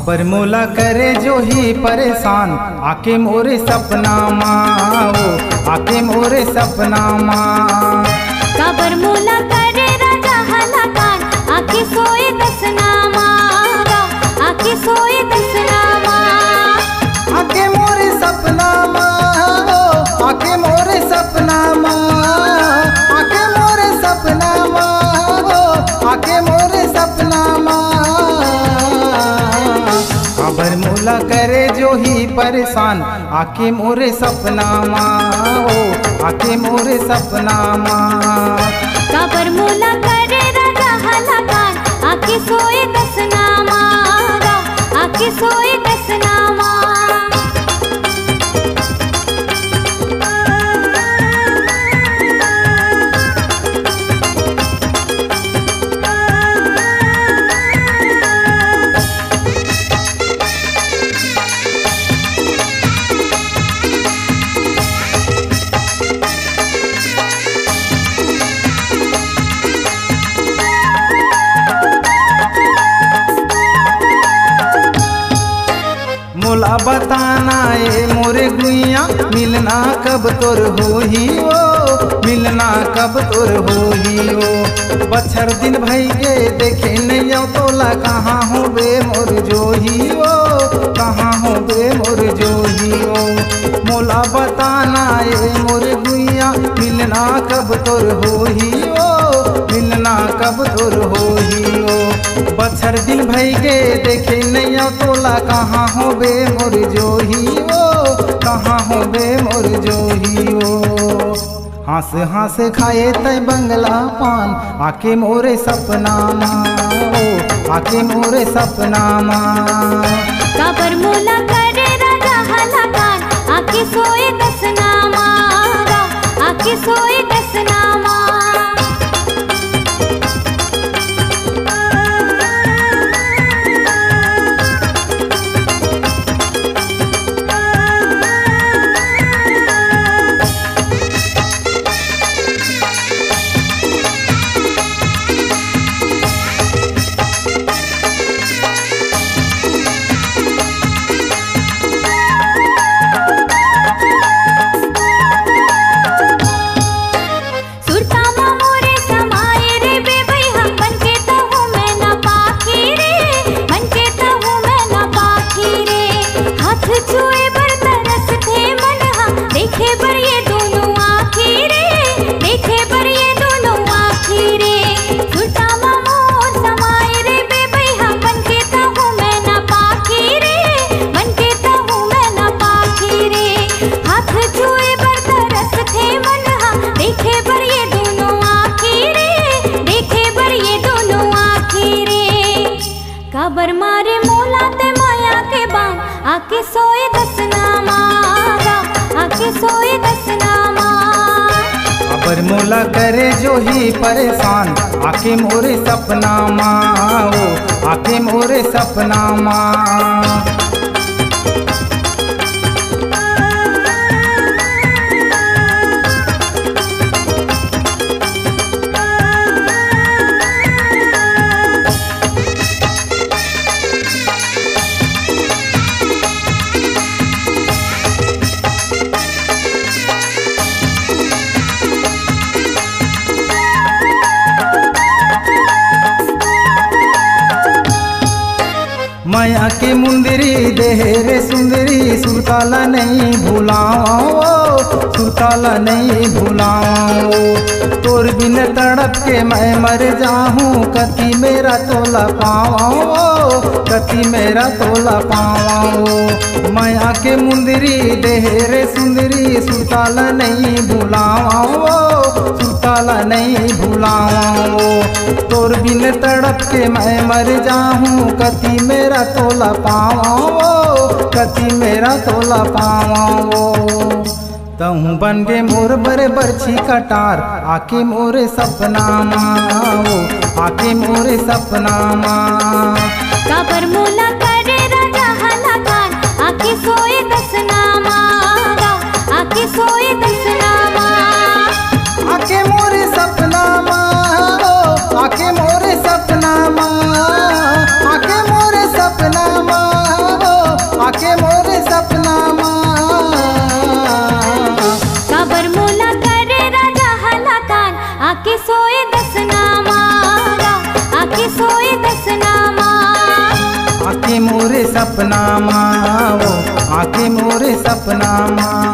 काबर मोला करे जो ही परेशान, आके मोरे सपना माओ, आके मोरे सपना माँ। काबर मोला करे राजा हलाकान, आके सोए दसना मारा, आके सोए दसना माँ। आके मोरे सपना माओ, आके मोरे सपना माँ, आके मोरे सपना माओ, आके मोरे सपना माँ। काबर मोला करे जो ही परेशान, आके मोरे सपना माओ, आके मोरे सपना माँ। काबर मोला करे राजा हलाकान, आके सोए दसना मारा, आके सोए दसना माँ। मोला बताना ए मोरे गुइया, मिलना कब तोर होही ओ, मिलना कब तोर होही ओ। बछर दिन भई के देखे नहीं आओ तोला, कहाँ हो बे मोर जोही ओ, कहाँ हो बे मोर जोही ओ। मोला बताना ए मोरे गुइया, मिलना कब तोर होही ओ, मिलना कब तोर होही ओ। बछर दिन भई के देखे नहीं आओ तोला, कहाँ हो बे मोर जोही ओ, कहाँ हो बे मोर जोही ओ। हंस हंस खाए तय बंगला पान, आके मोरे सपना माओ, आके मोरे सपना माँ। काबर मोला करे राजा हलाकान, आके सोए दसना मारा, आके सोए दसना माँ। काबर मारे मोला ते माया के बाम, आके सोए दसना मारा, आके सोए दसना माँ। काबर मोला करे जो ही परेशान, आके मोरे सपना माओ, आके मोरे सपना माँ। माया के मुंदरी देहरे सुंदरी, सुरताला नहीं भुलाओ, सुरताला नहीं भुलाओ। तोर बिन तड़प के मैं मर जाऊँ, कति मेरा तोला पाओ, कति मेरा तोला पाओ। माया के मुंदरी देहरे सुंदरी, सुरताला नहीं भुलाओ, सुरताला नहीं भुलाओ। तोर बिन तड़प के मैं मर जाऊँ, कति मेरा तोला पाओ, कति मेरा तोला पाओ। तहु बन गे मोर बरे बरछी कटार, आके मोरे सपना माओ, आके मोरे सपना माँ। काबर मोला करे राजा हलाकान, आके सोए दसना मारा, आके सोए दसना माँ। आके मोरे सपना माओ, आके मोरे सपना माँ, आके मोरे सपना माँ। सपना माँ वो आके मोरे सपना माँ।